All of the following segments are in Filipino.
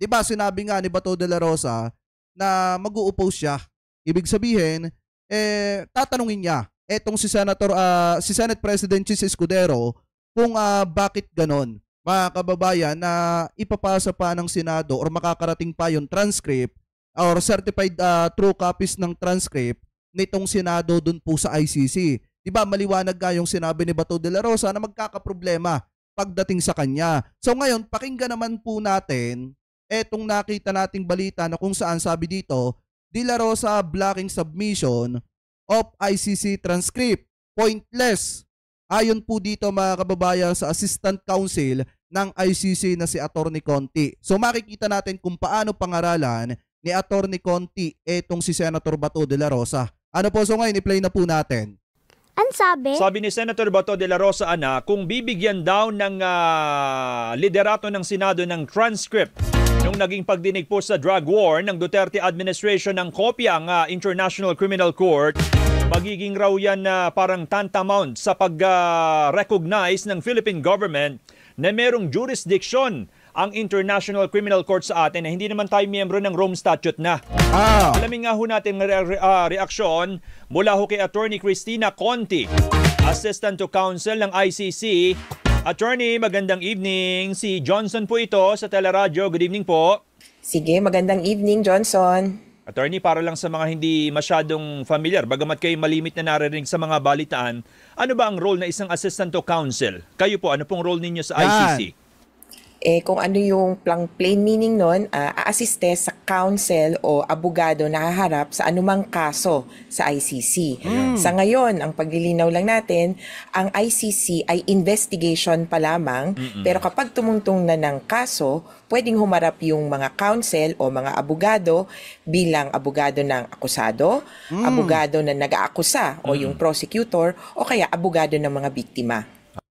ba sinabi nga ni Bato de la Rosa na mag-u-oppose siya. Ibig sabihin, tatanungin niya etong si Senate President Chis Escudero kung bakit ganon. Mga kababayan, na ipapasa pa ng Senado or makakarating pa yung transcript or certified true copies ng transcript nitong Senado dun po sa ICC. Diba maliwanag nga yung sinabi ni Bato de la Rosa na magkakaproblema pagdating sa kanya. So ngayon, pakinggan naman po natin etong nakita nating balita na kung saan sabi dito, De la Rosa blocking submission of ICC transcript. Pointless. Ayon po dito mga kababayan sa Assistant Counsel ng ICC na si Attorney Conti. So makikita natin kung paano pangaralan ni Attorney Conti etong si Senator Bato de la Rosa. Ano po, so ngayon i-play na po natin. Ang sabi? Sabi ni Senator Bato de la Rosa, kung bibigyan daw ng liderato ng Senado ng transcript nung naging pagdinig po sa drug war ng Duterte administration ng kopya ang International Criminal Court, magiging raw yan parang tantamount sa pag-recognize ng Philippine government na merong jurisdiction ang International Criminal Court sa atin na hindi naman tayo miyembro ng Rome Statute na. Alamin nga ho natin reaksyon mula ho kay Attorney Cristina Conti, Assistant to Counsel ng ICC. Attorney, magandang evening. Si Johnson po ito sa Teleradyo. Good evening po. Sige, magandang evening, Johnson. Attorney, para lang sa mga hindi masyadong familiar, bagamat kayo malimit na naririnig sa mga balitaan, ano ba ang role na isang assistant to counsel? Kayo po, ano pong role ninyo sa ICC? Kung ano yung plain meaning nun, aasiste sa counsel o abogado na haharap sa anumang kaso sa ICC. Sa ngayon, ang paglilinaw lang natin, ang ICC ay investigation pa lamang, pero kapag tumungtong na ng kaso, pwedeng humarap yung mga counsel o mga abogado bilang abogado ng akusado, abogado na nag-aakusa o yung prosecutor, o kaya abogado ng mga biktima.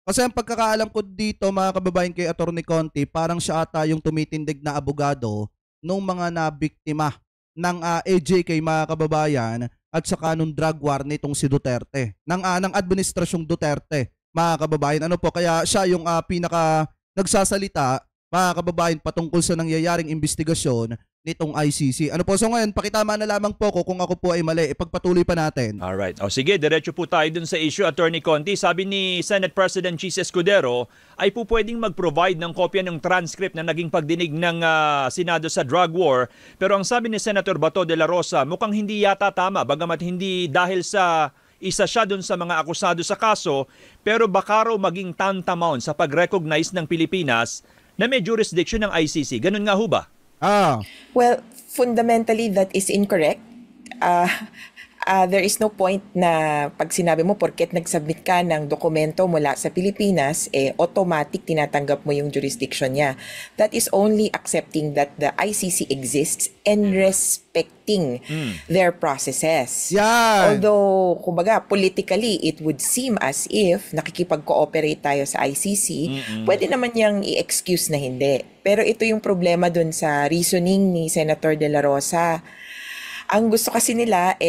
Kasi ang pagkakaalam ko dito mga kababayan kay Attorney Conti, parang siya ata yung tumitindig na abogado nung mga nabiktima ng AJK mga kababayan at saka nung drug war nitong si Duterte, ng administrasyong Duterte mga kababayan. Ano po, kaya siya yung pinaka nagsasalita mga kababayan patungkol sa nangyayaring investigasyon nitong ICC. Ano po, so ngayon pakitama na lamang po ko kung ako po ay mali, ipagpatuloy pa natin. Alright. O sige, diretso po tayo dun sa issue, Attorney Conti. Sabi ni Senate President Chis Escudero ay po pwedeng mag-provide ng kopya ng transcript na naging pagdinig ng Senado sa drug war. Pero ang sabi ni Senator Bato de la Rosa, mukhang hindi yata tama, bagamat hindi dahil sa isa siya dun sa mga akusado sa kaso, pero baka raw maging tantamount sa pag-recognize ng Pilipinas na may jurisdiction ng ICC. Ganun nga ho ba? Well, fundamentally, that is incorrect. There is no point na pag sinabi mo porket nag-submit ka ng dokumento mula sa Pilipinas, automatic tinatanggap mo yung jurisdiction niya. That is only accepting that the ICC exists and respecting their processes. Yan. Although, kumbaga, politically, it would seem as if nakikipag-cooperate tayo sa ICC, pwede naman niyang i-excuse na hindi. Pero ito yung problema dun sa reasoning ni Senator De La Rosa. Ang gusto kasi nila,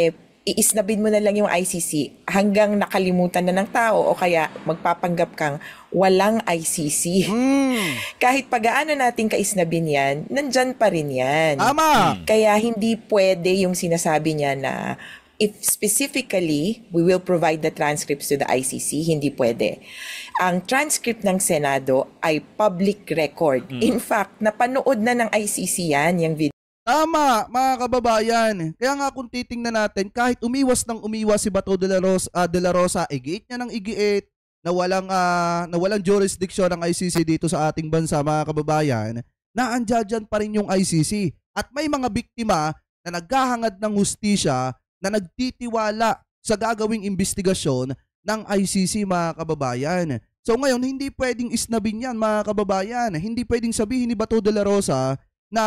iisnabin mo na lang yung ICC hanggang nakalimutan na ng tao o kaya magpapanggap kang walang ICC. Kahit pag-aano natin kaisnabin yan, nandyan pa rin yan. Tama! Kaya hindi pwede yung sinasabi niya na if specifically we will provide the transcripts to the ICC, hindi pwede. Ang transcript ng Senado ay public record. In fact, napanood na ng ICC yan, yung video. Tama, mga kababayan. Kaya nga kung titingnan natin, kahit umiwas si Bato de la Rosa, igiit niya ng igiit na walang jurisdiction ng ICC dito sa ating bansa, mga kababayan, naandyan pa rin yung ICC. At may mga biktima na naghahangad ng hustisya na nagtitiwala sa gagawing investigasyon ng ICC, mga kababayan. So ngayon, hindi pwedeng isnabin yan, mga kababayan. Hindi pwedeng sabihin ni Bato de la Rosa na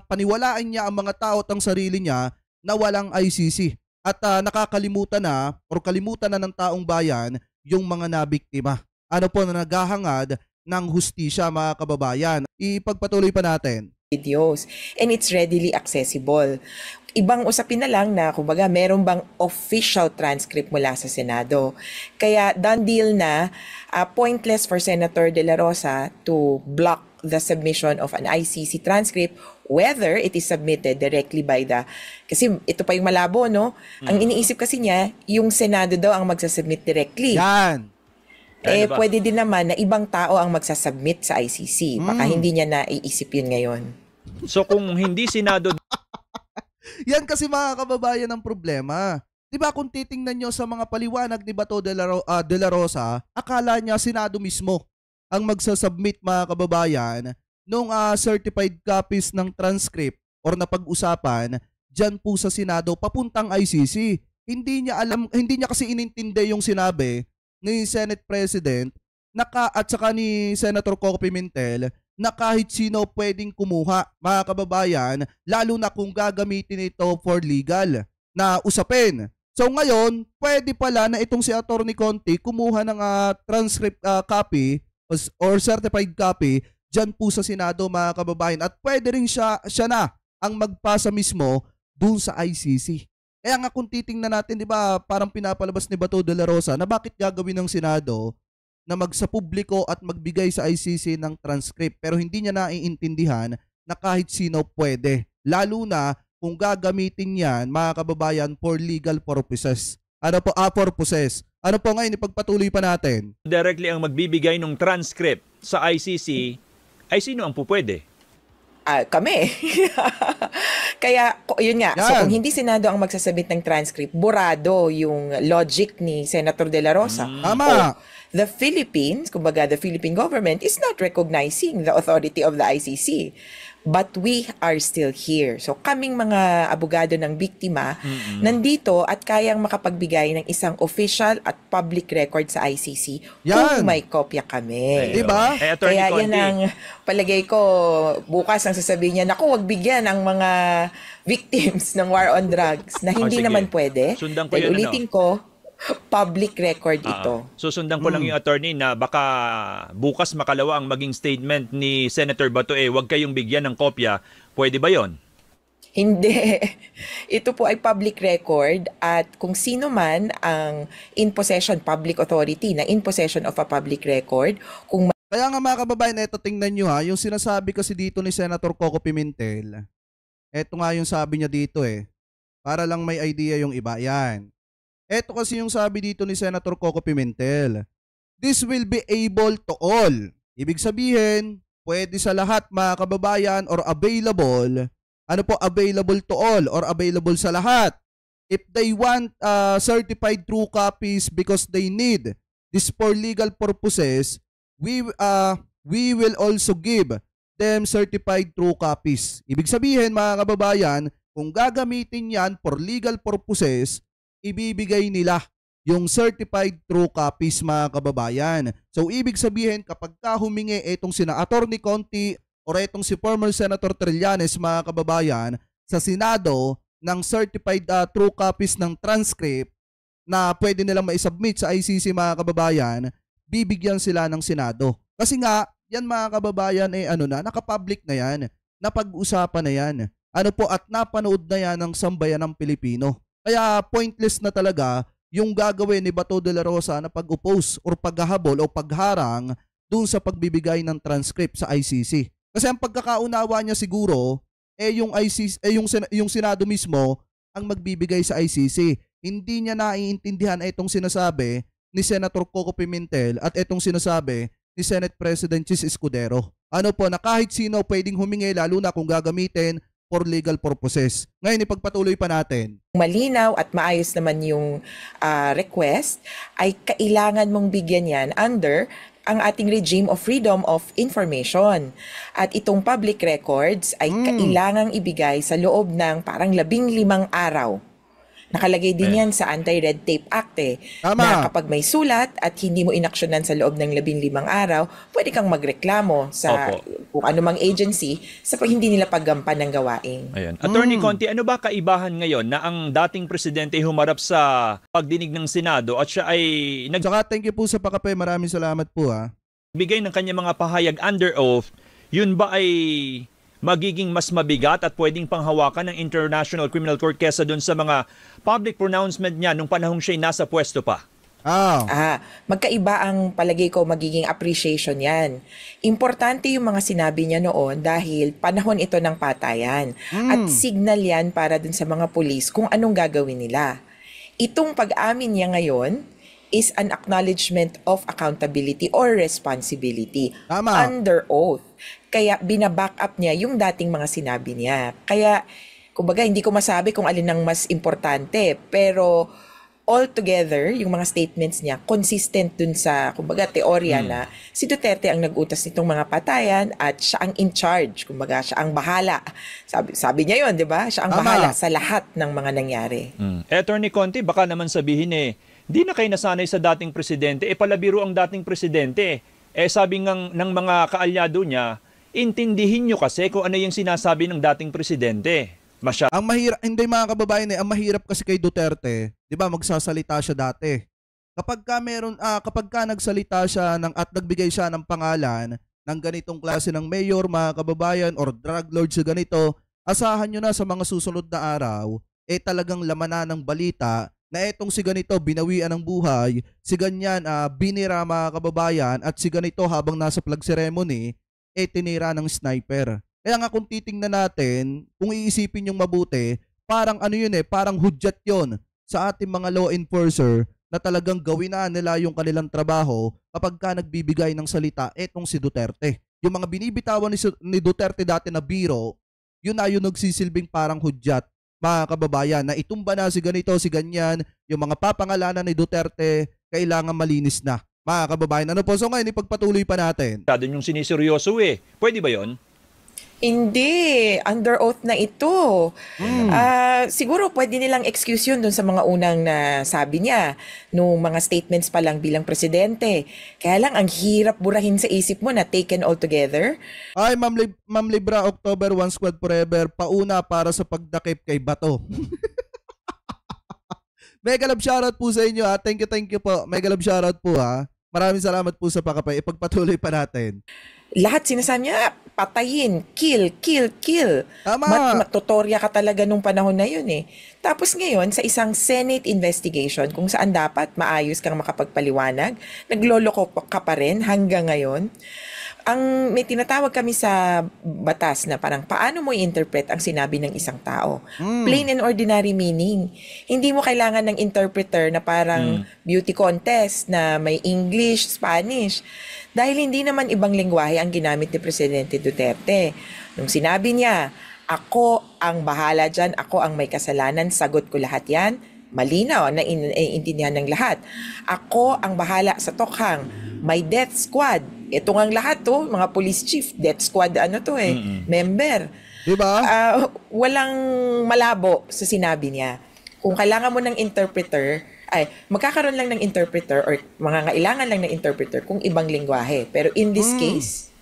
paniwalaan niya ang mga tao at ang sarili niya na walang ICC at nakakalimutan na o kalimutan na ng taong bayan yung mga nabiktima. Ano po na naghahangad ng hustisya, mga kababayan. Ipagpatuloy pa natin. Videos and it's readily accessible. Ibang usapin na lang na kumbaga meron bang official transcript mula sa Senado. Kaya done deal na, pointless for Senator De La Rosa to block the submission of an ICC transcript, whether it is submitted directly by kasi ito pa yung malabo, no? Ang iniisip kasi niya, yung Senado daw ang magsasubmit directly. Yan. Pwede din naman na ibang tao ang magsasubmit sa ICC. Baka hindi niya naiisip yun ngayon. So kung hindi Senado... Yan kasi mga kababayan ang problema. Diba kung titingnan nyo sa mga paliwanag ni Bato de la Rosa, akala niya Senado mismo ang magsasubmit mga kababayan nung certified copies ng transcript or na pag-usapan dyan po sa Senado papuntang ICC. Hindi niya kasi inintindi yung sinabi ni Senate President at saka ni Senator Coco Pimentel na kahit sino pwedeng kumuha, mga kababayan, lalo na kung gagamitin ito for legal na usapin. So ngayon, pwede pala na itong si Atty. Conti kumuha ng transcript copy or certified copy dyan po sa Senado, mga kababayan, at pwede rin siya na ang magpasa mismo dun sa ICC. Kaya nga kung titingnan natin, di ba, parang pinapalabas ni Bato de la Rosa na bakit gagawin ng Senado na magsapubliko at magbigay sa ICC ng transcript, pero hindi niya naiintindihan na kahit sino pwede. Lalo na kung gagamitin yan, mga kababayan, for legal purposes. Ano po? Purposes. Ano po ngayon, ipagpatuloy pa natin. Directly ang magbibigay ng transcript sa ICC, ay sino ang pupwede? Kami. Kaya, yun nga. Yan. So, kung hindi Senado ang magsasabit ng transcript, burado yung logic ni Senator De La Rosa. Tama. The Philippines, kumbaga the Philippine government, is not recognizing the authority of the ICC. But we are still here. So kaming mga abogado ng biktima, nandito at kayang makapagbigay ng isang official at public record sa ICC kung may kopya kami. Diba? Kaya yan ang palagay ko, bukas ang sasabihin niya, naku, wag bigyan ang mga victims ng war on drugs na hindi naman pwede. Sundan ko dahil yun, ulitin ko, public record ito. Susundan ko lang yung attorney na baka bukas makalawa ang maging statement ni Senator Bato, wag kayong bigyan ng kopya. Pwede ba yon? Hindi. Ito po ay public record at kung sino man ang in possession, public authority na in possession of a public record, kung Kaya nga mga kababayan, eto tingnan nyo yung sinasabi kasi dito ni Senator Coco Pimentel, eto nga yung sabi niya dito para lang may idea yung iba. Yan. Eto kasi yung sabi dito ni Senator Coco Pimentel. This will be able to all. Ibig sabihin, pwede sa lahat mga kababayan or available. Ano po, available to all or available sa lahat. If they want certified true copies because they need this for legal purposes, we will also give them certified true copies. Ibig sabihin mga kababayan, kung gagamitin yan for legal purposes, ibibigay nila yung certified true copies mga kababayan. So ibig sabihin kapag humingi itong sina Atty. Conti or itong si former Senator Trillanes mga kababayan sa Senado ng certified true copies ng transcript na pwede nilang maisubmit sa ICC mga kababayan, bibigyan sila ng Senado. Kasi nga, yan mga kababayan nakapublic na yan, napag-usapan na yan. Ano po at napanood na yan ng sambayan ng Pilipino. Kaya pointless na talaga yung gagawin ni Bato de la Rosa na pag-oppose or paghahabol o pagharang dun sa pagbibigay ng transcript sa ICC. Kasi ang pagkakaunawa niya siguro yung ICC yung Senado mismo ang magbibigay sa ICC. Hindi niya naiintindihan itong sinasabi ni Senator Coco Pimentel at itong sinasabi ni Senate President Chis Escudero. Ano po na kahit sino pwedeng humingi lalo na kung gagamitin for legal purposes. Ngayon, ipagpatuloy pa natin. Malinaw at maayos naman yung request, ay kailangan mong bigyan yan under ang ating regime of freedom of information. At itong public records ay kailangang ibigay sa loob ng parang 15 araw. Nakalagay din yan sa Anti-Red Tape Act Tama. na kapag may sulat at hindi mo inaksyonan sa loob ng 15 araw, pwede kang magreklamo sa kung anumang agency sa hindi nila paggampan ng gawain. Ayan. Attorney Conti, ano ba kaibahan ngayon na ang dating presidente humarap sa pagdinig ng Senado at siya ay Saka thank you po sa pakape. Maraming salamat po nagbigay ng kanyang mga pahayag under oath, yun ba ay magiging mas mabigat at pwedeng panghawakan ng International Criminal Court kesa dun sa mga public pronouncement niya nung panahong siya'y nasa pwesto pa? Magkaiba ang palagay ko magiging appreciation yan. Importante yung mga sinabi niya noon dahil panahon ito ng patayan. At signal yan para dun sa mga pulis kung anong gagawin nila. Itong pag-amin niya ngayon is an acknowledgement of accountability or responsibility under oath. Kaya binaback up niya yung dating mga sinabi niya. Kaya, kumbaga, hindi ko masabi kung alin ang mas importante, pero altogether, yung mga statements niya, consistent dun sa, kumbaga, teorya na si Duterte ang nag-utos nitong mga patayan at siya ang in charge. Kumbaga, siya ang bahala. Sabi niya yon, di ba? Siya ang bahala sa lahat ng mga nangyari. Attorney Conti, baka naman sabihin di na kayo nasanay sa dating presidente. Palabiro ang dating presidente. Sabi ng mga kaalyado niya, intindihin nyo kasi kung ano yung sinasabi ng dating presidente. Ang mahirap, hindi mga kababayan, ang mahirap kasi kay Duterte, 'di ba, magsasalita siya dati. Kapag nagsalita siya at nagbigay siya ng pangalan ng ganitong klase ng mayor, mga kababayan, or drug lord sa ganito, asahan nyo na sa mga susunod na araw, talagang laman na ng balita na etong si ganito binawian ng buhay, si ganyan binira, mga kababayan, at si ganito habang nasa flag ceremony, tinira ng sniper. Kaya nga kung titingnan natin, kung iisipin yung mabuti, parang parang hudyat yon sa ating mga law enforcer na talagang gawin na nila yung kanilang trabaho kapag ka nagbibigay ng salita etong si Duterte. Yung mga binibitawan ni Duterte dati na biro, yun na yung nagsisilbing parang hudyat, mga kababayan, na itumba na si ganito, si ganyan, yung mga papangalanan ni Duterte, kailangan malinis na. Mga kababayan, ano po? So ngayon, ipagpatuloy pa natin. Doon yung siniseryoso Pwede ba yon? Hindi, under oath na ito. Siguro pwede nilang excuse yun dun sa mga unang sabi niya, nung mga statements pa lang bilang presidente. Kaya lang, ang hirap burahin sa isip mo na taken all together. Ay, Ma'am Libra, October 1 Squad Forever, pauna para sa pagdakip kay Bato. Mega love shoutout po sa inyo ha. Thank you po. Mega love shoutout po ha. Maraming salamat po sa pakapay. Ipagpatuloy pa natin. Lahat sinasabi niya, patayin, kill. Tama. Matutorya ka talaga nung panahon na yun Tapos ngayon, sa isang Senate investigation, kung saan dapat maayos kang makapagpaliwanag, nagloloko ka pa rin hanggang ngayon. May tinatawag kami sa batas na parang paano mo i-interpret ang sinabi ng isang tao. Plain and ordinary meaning. Hindi mo kailangan ng interpreter na parang beauty contest na may English, Spanish. Dahil hindi naman ibang lengguwahe ang ginamit ni Presidente Duterte. Nung sinabi niya, ako ang bahala dyan, ako ang may kasalanan, sagot ko lahat yan, malinaw na intindihan ng lahat. Ako ang bahala sa tokhang, may death squad. Ito ngang lahat mga police chief, death squad member. Diba? Walang malabo sa sinabi niya. Kung kailangan mo ng interpreter, magkakaroon lang ng interpreter or mangangailangan lang ng interpreter kung ibang lengguwahe. Pero in this case,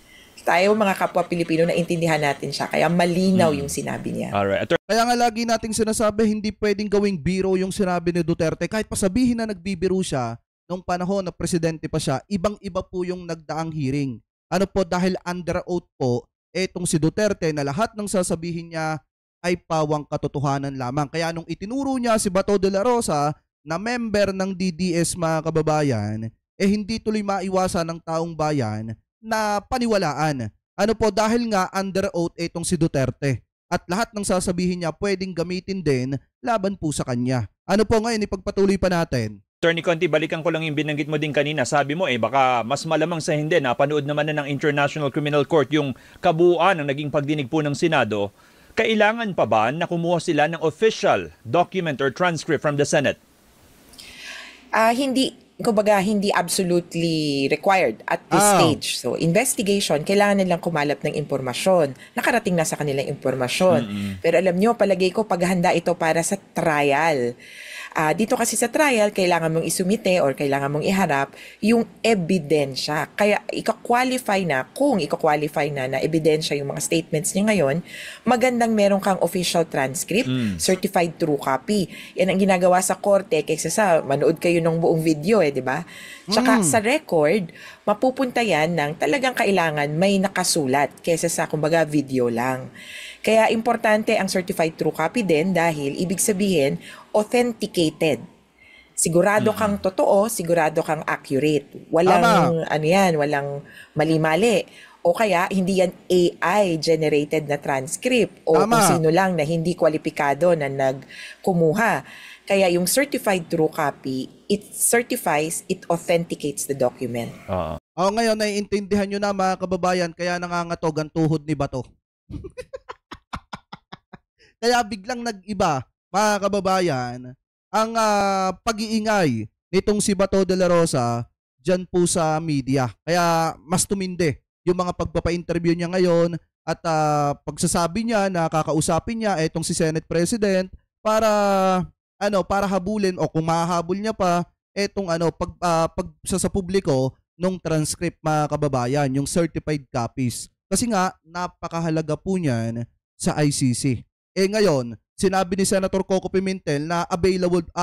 tayo mga kapwa Pilipino na intindihan natin siya. Kaya malinaw yung sinabi niya. Alright. Kaya nga lagi nating sinasabi, hindi pwedeng gawing biro yung sinabi ni Duterte. Kahit pa sabihin na nagbibiro siya, nung panahon na presidente pa siya, ibang-iba po yung nagdaang hearing. Ano po, dahil under oath po, etong si Duterte na lahat ng sasabihin niya ay pawang katotohanan lamang. Kaya nung itinuro niya si Bato de la Rosa na member ng DDS, mga kababayan, hindi tuloy maiwasan ng taong bayan na paniwalaan. Ano po, dahil nga under oath etong si Duterte. At lahat ng sasabihin niya pwedeng gamitin din laban po sa kanya. Ano po ngayon, ipagpatuloy pa natin. Attorney Conti, balikan ko lang yung binanggit mo din kanina. Sabi mo baka mas malamang sa hindi, napanood naman na ng International Criminal Court yung kabuuan ng naging pagdinig po ng Senado. Kailangan pa ba na kumuha sila ng official document or transcript from the Senate? Hindi absolutely required at this stage. So, investigation, kailangan nilang kumalap ng impormasyon. Nakarating na sa kanilang impormasyon. Pero alam nyo, palagay ko, paghahanda ito para sa trial. Dito kasi sa trial, kailangan mong isumite or kailangan mong iharap yung ebidensya. Kaya kung ika-qualify na ebidensya yung mga statements niya ngayon, magandang meron kang official transcript, certified true copy. Yan ang ginagawa sa korte kaysa sa manood kayo ng buong video di ba? Tsaka sa record, mapupunta yan ng talagang kailangan may nakasulat kaysa sa kumbaga video lang. Kaya importante ang certified true copy din dahil ibig sabihin authenticated Sigurado kang totoo, sigurado kang accurate. Walang walang mali-mali. O kaya hindi yan AI generated na transcript o kung sino lang na hindi kwalipikado na nagkumuha. Kaya yung certified true copy, it certifies, it authenticates the document. Ngayon naiintindihan nyo na mga kababayan, kaya nangangatog ang tuhod ni Bato. Kaya biglang nag-iba, mga kababayan, ang pag-iingay nitong si Bato de la Rosa dyan po sa media. Kaya mas tumindi yung mga pagpapa-interview niya ngayon at pagsasabi niya na kakausapin niya itong si Senate President para para habulin o kung mahahabol niya pa etong pag sa publiko nung transcript, mga kababayan, yung certified copies. Kasi nga napakahalaga po niyan sa ICC. Ngayon, sinabi ni Senator Coco Pimentel na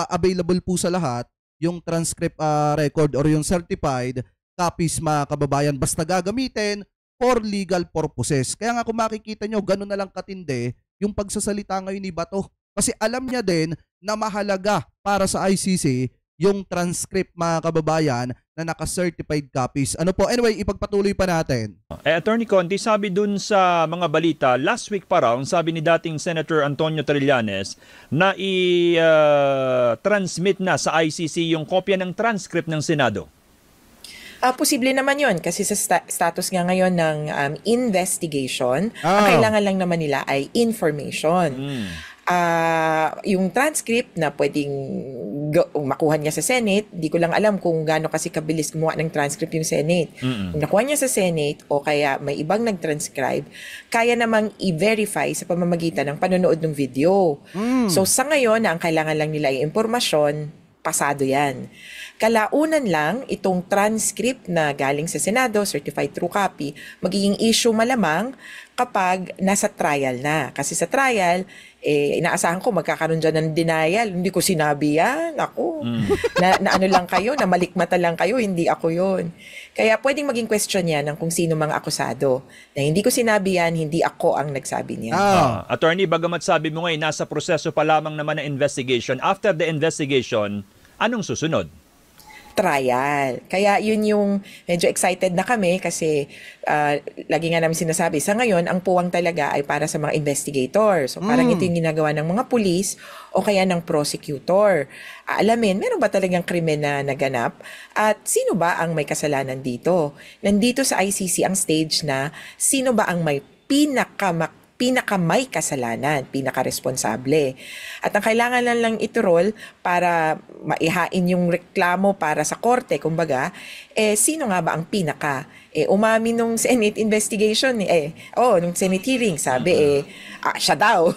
available po sa lahat yung transcript record or yung certified copies, mga kababayan, basta gagamitin for legal purposes. Kaya nga kung makikita nyo, gano'n na lang katindi yung pagsasalita ngayon ni Bato. Kasi alam niya din na mahalaga para sa ICC yung transcript, mga kababayan, na naka-certified copies. Anyway, ipagpatuloy pa natin. Attorney Conti, sabi dun sa mga balita, last week pa raw, sabi ni dating Senator Antonio Trillanes na i-transmit na sa ICC yung kopya ng transcript ng Senado. Posible naman yon kasi sa status nga ngayon ng investigation, ang kailangan lang naman nila ay information. Yung transcript na pwedeng makuha niya sa Senate, di ko lang alam kung gaano kasi kabilis gumawa ng transcript yung Senate. Kung nakuha niya sa Senate o kaya may ibang nag-transcribe, kaya namang i-verify sa pamamagitan ng panonood ng video. So sa ngayon, ang kailangan lang nila ay impormasyon, pasado yan. Kalaunan lang, itong transcript na galing sa Senado, certified true copy, magiging issue malamang kapag nasa trial na. Kasi sa trial, inaasahan ko magkakaroon dyan ng denial. Hindi ko sinabi yan. Ako. Na ano lang kayo, na malikmata lang kayo, hindi ako yon. Kaya pwedeng maging question yan ng kung sino mga akusado. Na hindi ko sinabi yan, hindi ako ang nagsabi niya. Attorney, bagamat sabi mo ngayon, nasa proseso pa lamang naman ng investigation. After the investigation, anong susunod? Trial. Kaya yun yung medyo excited na kami kasi lagi nga namin sinasabi, sa ngayon, ang puwang talaga ay para sa mga investigator. So parang ito yung ginagawa ng mga pulis o kaya ng prosecutor. Alamin, meron ba talagang krimen na naganap? At sino ba ang may kasalanan dito? Nandito sa ICC ang stage na sino ba ang may pinaka-may kasalanan, pinaka-responsable. At ang kailangan lang iturol para maihain yung reklamo para sa korte, kumbaga, sino nga ba ang pinaka? Umamin nung Senate investigation, nung Senate hearing, sabi, siya daw.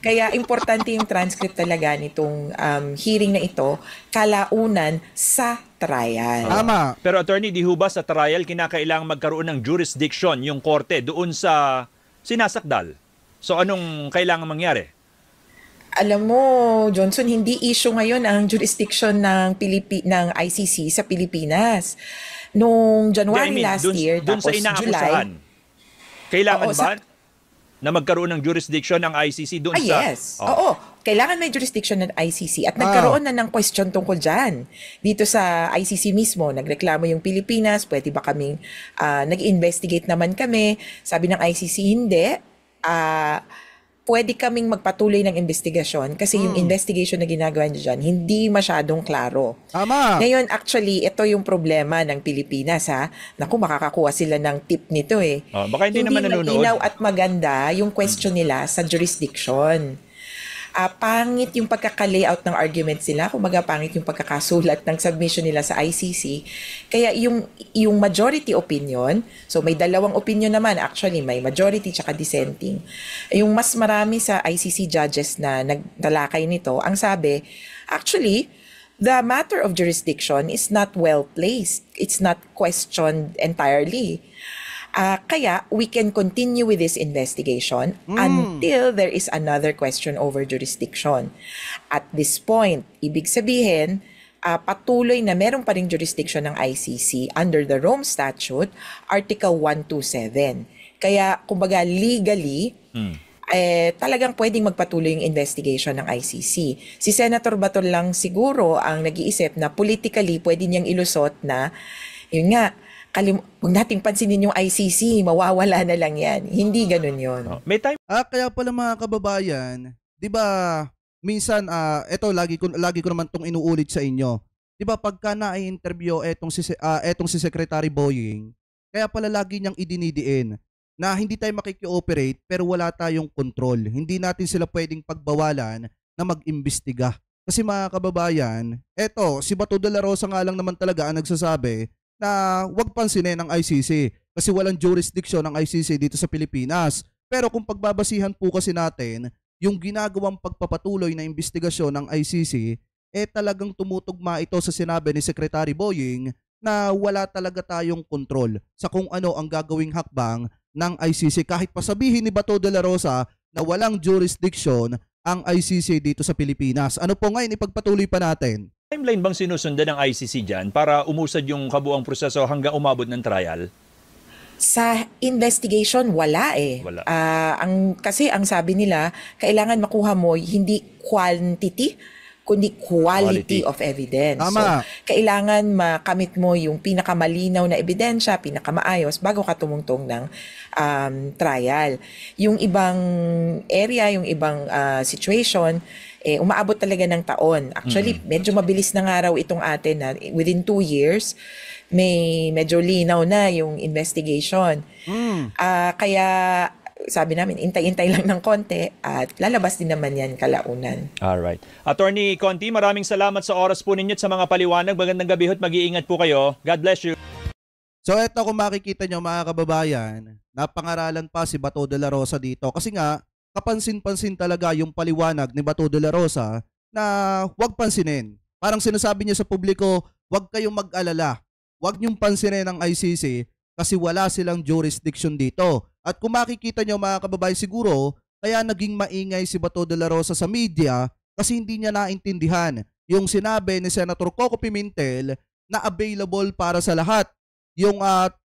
Kaya importante yung transcript talaga nitong hearing na ito, kalaunan sa trial. Tama. Pero attorney, di ho ba sa trial kinakailangan magkaroon ng jurisdiction yung korte doon sa sinasakdal? So anong kailangan mangyari? Alam mo, Johnson, hindi issue ngayon ang jurisdiction ng ICC sa Pilipinas. Noong January last year, tapos July. Kailangan ba na magkaroon ng jurisdiction ng ICC doon sa... Yes. Oo. Kailangan may jurisdiction ng ICC at nagkaroon na ng question tungkol dyan. Dito sa ICC mismo, nagreklamo yung Pilipinas, pwede ba kaming nag-investigate naman kami. Sabi ng ICC, hindi. Pwede kaming magpatuloy ng investigasyon kasi yung investigation na ginagawa niyo dyan, hindi masyadong klaro. Tama. Ngayon, actually, ito yung problema ng Pilipinas, ha? Naku, makakakuha sila ng tip nito, Baka hindi naman nanonood. Hindi malinaw at maganda yung question nila sa jurisdiction. Pangit yung pagkaka-layout ng arguments nila, kumbaga pangit yung pagkakasulat ng submission nila sa ICC. Kaya yung majority opinion, so may dalawang opinion naman actually, may majority tsaka dissenting. Yung mas marami sa ICC judges na nagtalakay nito, ang sabi, actually, the matter of jurisdiction is not well placed. It's not questioned entirely. Kaya we can continue with this investigation until there is another question over jurisdiction. At this point, ibig sabihin, patuloy na meron pa ring jurisdiction ng ICC under the Rome Statute, Article 127. Kaya, kumbaga, legally, talagang pwedeng magpatuloy yung investigation ng ICC. Si Senator Bato lang siguro ang nag-iisip na politically pwede niyang ilusot na, yun nga, huwag nating pansinin yung ICC, mawawala na lang yan. Hindi ganun yun. May time Kaya pala mga kababayan, 'di ba? Minsan eto lagi ko naman tong inuulit sa inyo. 'Di ba pagka na-interview etong si Secretary Boying, kaya pala lagi niyang idinidiin na hindi tayo makiki-operate pero wala tayong control. Hindi natin sila pwedeng pagbawalan na mag-imbestiga. Kasi mga kababayan, eto si Bato de la Rosa nga lang naman talaga ang nagsasabi na wag pansinin ng ICC kasi walang jurisdiction ng ICC dito sa Pilipinas. Pero kung pagbabasihan po kasi natin, yung ginagawang pagpapatuloy na investigasyon ng ICC, talagang tumutugma ito sa sinabi ni Secretary Boying na wala talaga tayong kontrol sa kung ano ang gagawing hakbang ng ICC. Kahit pasabihin ni Bato de la Rosa na walang jurisdiction ang ICC dito sa Pilipinas. Ano po ngayon ipagpatuloy pa natin? timeline bang sinusundan ng ICC dyan para umusad yung kabuang proseso hanggang umabot ng trial? Sa investigation, wala eh. Wala. Kasi ang sabi nila, kailangan makuha mo hindi quantity, kundi quality of evidence. Tama. So, kailangan makamit mo yung pinakamalinaw na ebidensya, pinakamaayos, bago ka tumungtong ng trial. Yung ibang area, yung ibang situation, umaabot talaga ng taon. Actually, medyo mabilis na nga raw itong atin na within 2 years, may medyo linaw na yung investigation. Kaya sabi namin, intay-intay lang ng konti at lalabas din naman yan kalaunan. Alright. Attorney Conti, maraming salamat sa oras po ninyo at sa mga paliwanag. Magandang gabi at mag-iingat po kayo. God bless you. So eto kung makikita nyo mga kababayan, napangaralan pa si Bato de la Rosa dito. Kasi nga, kapansin-pansin talaga yung paliwanag ni Bato de la Rosa na huwag pansinin. Parang sinasabi niya sa publiko, huwag kayong mag-alala. Huwag niyong pansinin ang ICC kasi wala silang jurisdiction dito. At kung makikita nyo mga kababayan siguro, kaya naging maingay si Bato de la Rosa sa media kasi hindi niya naintindihan yung sinabi ni Senator Coco Pimentel na available para sa lahat yung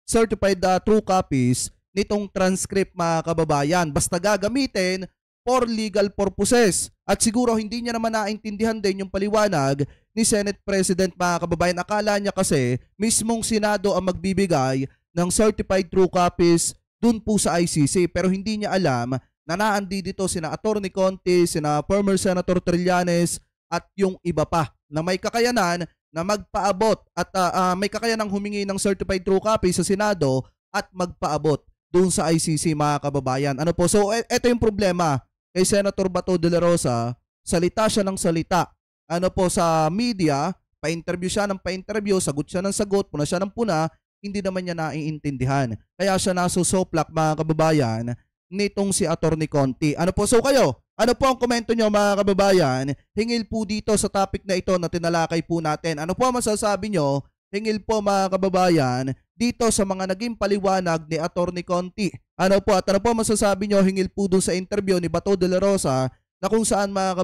certified true copies nitong transcript mga kababayan. Basta gagamitin for legal purposes. At siguro hindi niya naman naintindihan din yung paliwanag ni Senate President mga kababayan. Akala niya kasi mismong Senado ang magbibigay ng certified true copies dun po sa ICC. Pero hindi niya alam na naandi dito sina Atty. Conti, sina former Senator Trillanes at yung iba pa na may kakayanan na magpaabot at may kakayanang humingi ng certified true copy sa Senado at magpaabot doon sa ICC mga kababayan. Ano po? So ito yung problema kay Senator Bato de la Rosa. Salita siya ng salita. Ano po sa media, pa-interview siya ng pa-interview, sagot siya ng sagot, puna siya ng puna, hindi naman niya naiintindihan. Kaya siya nasusoplak mga kababayan nitong si Atty. Conti. Ano po? So kayo, ano po ang komento nyo mga kababayan? Hingil po dito sa topic na ito na tinalakay po natin. Ano po ang masasabi nyo? Hingil po mga kababayan dito sa mga naging paliwanag ni Atty. Conti. Ano po at ano po masasabi nyo? Hingil po dun sa interview ni Bato de la Rosa na kung saan mga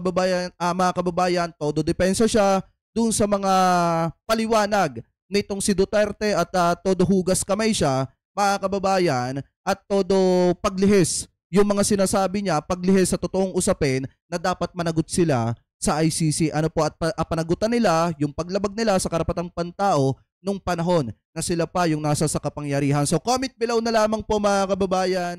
kababayan todo depensa siya dun sa mga paliwanag nitong si Duterte at todo hugas kamay siya mga kababayan at todo paglihis yung mga sinasabi niya, paglihis sa totoong usapin na dapat managot sila sa ICC. Ano po at panagutan nila yung paglabag nila sa karapatang pantao nung panahon na sila pa yung nasa sa kapangyarihan. So comment below na lamang po mga kababayan